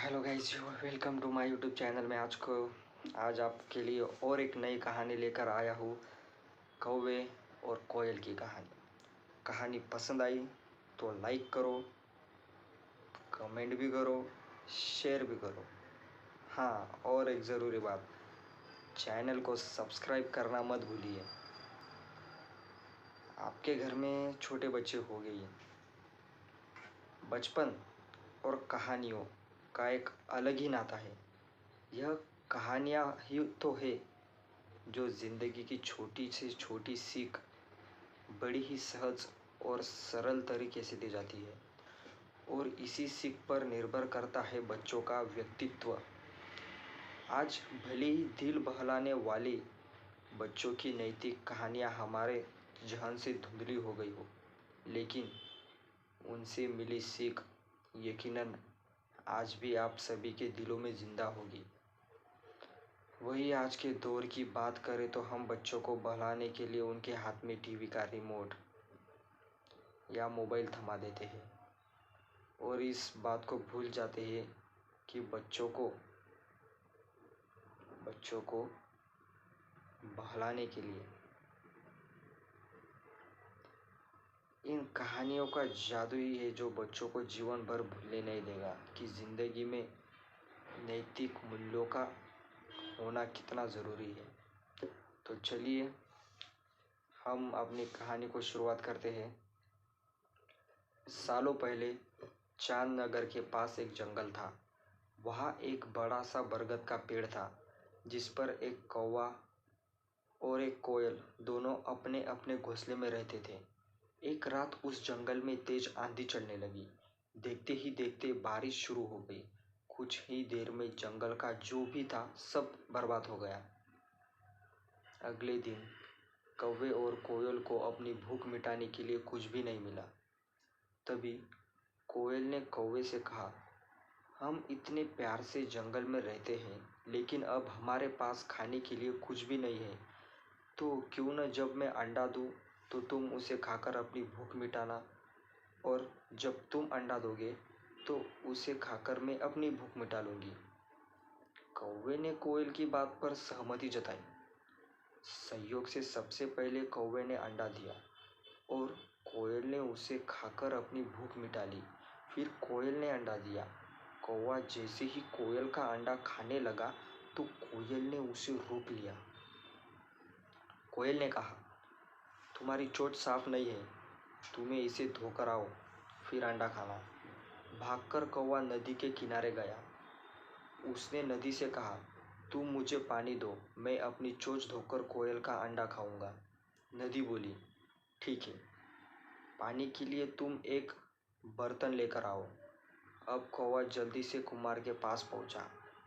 Hello guys, welcome to my YouTube channel में। आज आपके लिए और एक नई कहानी लेकर आया हूँ। कौवे और कोयल की कहानी पसंद आई तो लाइक करो, कमेंट भी करो, शेयर भी करो। हाँ, और एक ज़रूरी बात, चैनल को सब्सक्राइब करना मत भूलिए। आपके घर में छोटे बच्चे हो गए, बचपन और कहानियों का एक अलग ही नाता है। यह कहानियाँ ही तो है जो ज़िंदगी की छोटी से छोटी सीख बड़ी ही सहज और सरल तरीके से दी जाती है, और इसी सीख पर निर्भर करता है बच्चों का व्यक्तित्व। आज भले ही दिल बहलाने वाली बच्चों की नैतिक कहानियाँ हमारे जहन से धुंधली हो गई हो, लेकिन उनसे मिली सीख यकीनन आज भी आप सभी के दिलों में जिंदा होगी। वही आज के दौर की बात करें तो हम बच्चों को बहलाने के लिए उनके हाथ में टीवी का रिमोट या मोबाइल थमा देते हैं, और इस बात को भूल जाते हैं कि बच्चों को बहलाने के लिए इन कहानियों का जादू ही है जो बच्चों को जीवन भर भूलने नहीं देगा कि ज़िंदगी में नैतिक मूल्यों का होना कितना ज़रूरी है। तो चलिए हम अपनी कहानी को शुरुआत करते हैं। सालों पहले चांद नगर के पास एक जंगल था। वहाँ एक बड़ा सा बरगद का पेड़ था जिस पर एक कौवा और एक कोयल दोनों अपने अपने घोंसले में रहते थे। एक रात उस जंगल में तेज आंधी चलने लगी। देखते ही देखते बारिश शुरू हो गई। कुछ ही देर में जंगल का जो भी था सब बर्बाद हो गया। अगले दिन कौवे और कोयल को अपनी भूख मिटाने के लिए कुछ भी नहीं मिला। तभी कोयल ने कौवे से कहा, हम इतने प्यार से जंगल में रहते हैं, लेकिन अब हमारे पास खाने के लिए कुछ भी नहीं है। तो क्यों न जब मैं अंडा दूं तो तुम उसे खाकर अपनी भूख मिटाना, और जब तुम अंडा दोगे तो उसे खाकर मैं अपनी भूख मिटा लूँगी। कौवे ने कोयल की बात पर सहमति जताई। संयोग से सबसे पहले कौवे ने अंडा दिया और कोयल ने उसे खाकर अपनी भूख मिटा ली। फिर कोयल ने अंडा दिया। कौवा जैसे ही कोयल का अंडा खाने लगा तो कोयल ने उसे रोक लिया। कोयल ने कहा, तुम्हारी चोंच साफ नहीं है, तुम्हें इसे धोकर आओ, फिर अंडा खाना। भागकर कौवा नदी के किनारे गया। उसने नदी से कहा, तुम मुझे पानी दो, मैं अपनी चोंच धोकर कोयल का अंडा खाऊंगा। नदी बोली, ठीक है, पानी के लिए तुम एक बर्तन लेकर आओ। अब कौवा जल्दी से कुम्हार के पास पहुंचा।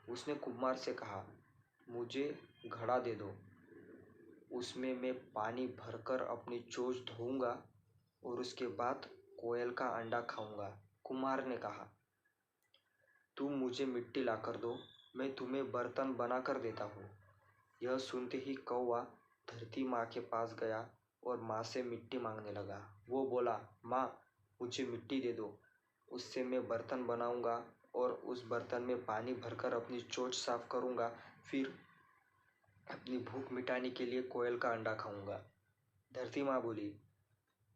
उसने कुम्हार से कहा, मुझे घड़ा दे दो, उसमें मैं पानी भरकर अपनी चोंच धोऊंगा और उसके बाद कोयल का अंडा खाऊंगा। कुम्हार ने कहा, तुम मुझे मिट्टी लाकर दो, मैं तुम्हें बर्तन बना कर देता हूँ। यह सुनते ही कौवा धरती माँ के पास गया और माँ से मिट्टी मांगने लगा। वो बोला, माँ, मुझे मिट्टी दे दो, उससे मैं बर्तन बनाऊंगा और उस बर्तन में पानी भरकर अपनी चोंच साफ करूंगा, फिर अपनी भूख मिटाने के लिए कोयल का अंडा खाऊंगा। धरती माँ बोली,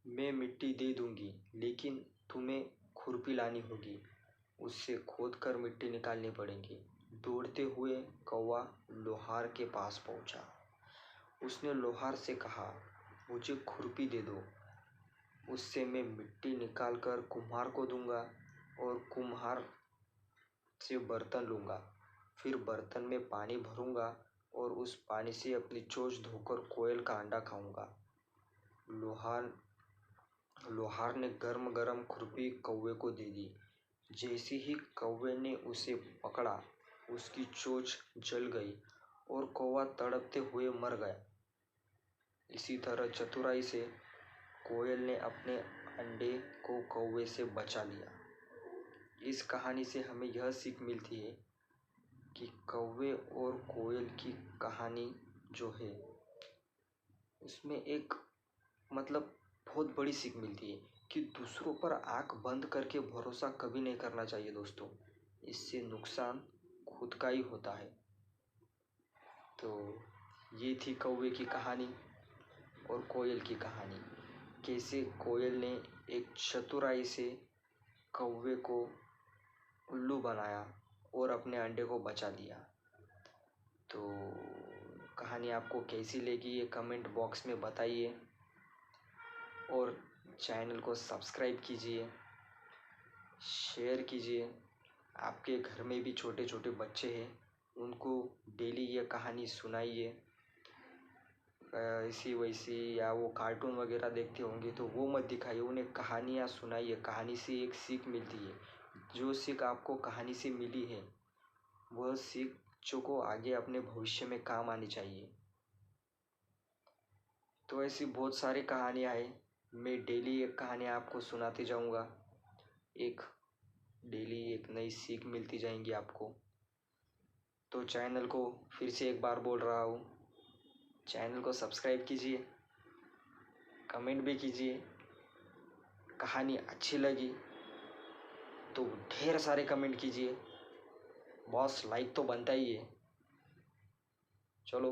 मैं मिट्टी दे दूंगी, लेकिन तुम्हें खुरपी लानी होगी, उससे खोद कर मिट्टी निकालनी पड़ेगी। दौड़ते हुए कौवा लोहार के पास पहुंचा। उसने लोहार से कहा, मुझे खुरपी दे दो, उससे मैं मिट्टी निकाल कर कुम्हार को दूंगा और कुम्हार से बर्तन लूँगा, फिर बर्तन में पानी भरूंगा और उस पानी से अपनी चोंच धोकर कोयल का अंडा खाऊंगा। लोहार ने गर्म गर्म खुरपी कौवे को दे दी। जैसे ही कौवे ने उसे पकड़ा, उसकी चोंच जल गई और कौवा तड़पते हुए मर गया। इसी तरह चतुराई से कोयल ने अपने अंडे को कौवे से बचा लिया। इस कहानी से हमें यह सीख मिलती है कि कौवे और कोयल की कहानी जो है उसमें एक बहुत बड़ी सीख मिलती है कि दूसरों पर आंख बंद करके भरोसा कभी नहीं करना चाहिए दोस्तों। इससे नुकसान खुद का ही होता है। तो ये थी कौवे की कहानी और कोयल की कहानी। कैसे कोयल ने एक चतुराई से कौवे को उल्लू बनाया और अपने अंडे को बचा लिया। तो कहानी आपको कैसी लगी ये कमेंट बॉक्स में बताइए और चैनल को सब्सक्राइब कीजिए, शेयर कीजिए। आपके घर में भी छोटे छोटे बच्चे हैं, उनको डेली ये कहानी सुनाइए। ऐसी वैसी या वो कार्टून वगैरह देखते होंगे तो वो मत दिखाइए, उन्हें कहानियाँ सुनाइए। कहानी से एक सीख मिलती है। जो सीख आपको कहानी से मिली है वह सीख बच्चों को आगे अपने भविष्य में काम आनी चाहिए। तो ऐसी बहुत सारी कहानियाँ हैं, मैं डेली एक कहानी आपको सुनाते जाऊँगा। एक डेली एक नई सीख मिलती जाएंगी आपको। तो चैनल को फिर से एक बार बोल रहा हूँ, चैनल को सब्सक्राइब कीजिए, कमेंट भी कीजिए। कहानी अच्छी लगी तो ढेर सारे कमेंट कीजिए, बॉस लाइक तो बनता ही है। चलो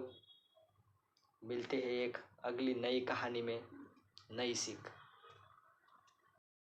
मिलते हैं एक अगली नई कहानी में, नई सीख।